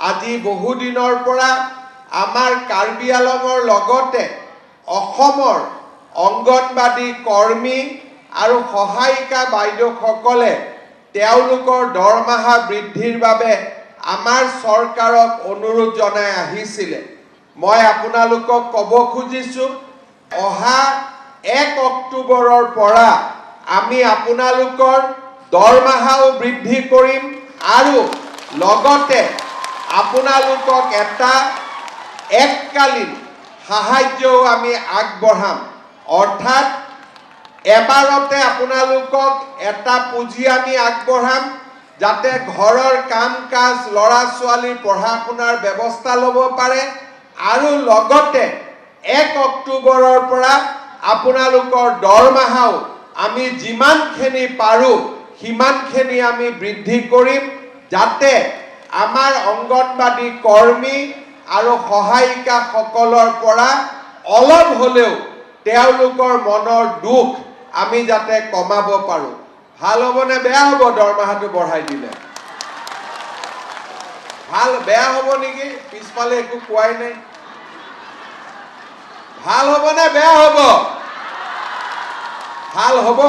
আজি বহুদিনৰ পৰা আমাৰ কাৰ্বি আলঙৰ লগতে অসমৰ অংগনবাদী কৰ্মী আৰু সহায়িকা বাইদেউসকলে তেওঁলোকৰ দৰমহা বৃদ্ধিৰ বাবে আমাৰ চৰকাৰক অনুৰোধ জনাই আহিছিলে। মই আপোনালোকক ক'ব খুজিছোঁ, অহা 1 অক্টোবৰৰ পৰা আমি আপোনালোকৰ দৰমহাও বৃদ্ধি কৰিম আৰু লগতে আপোনালোকক এটা এককালীন সাহায্যও আমি আগবঢ়াম। অৰ্থাৎ এবাৰতে আপোনালোকক এটা পুঁজি আমি আগবঢ়াম যাতে ঘৰৰ কাম কাজ ল'ৰা ছোৱালীৰ পঢ়া শুনাৰ ব্যৱস্থা ল'ব পাৰে আৰু লগতে 1 অক্টোবৰৰ পৰা আপোনালোকৰ দৰমহাও আমি যিমানখিনি পাৰোঁ সিমানখিনি আমি বৃদ্ধি কৰিম যাতে আমাৰ অংগনবাদী কৰ্মী আৰু সহায়িকাসকলৰ পৰা অলপ হ'লেও তেওঁলোকৰ মনৰ দুখ আমি যাতে কমাব পাৰোঁ। ভাল হ'বনে বেয়া হ'ব দৰমহাটো বঢ়াই দিলে? ভাল বেয়া হ'ব নেকি? পিছফালে একো কোৱাই নাই। ভাল হ'বনে বেয়া হ'ব? ভাল হ'ব।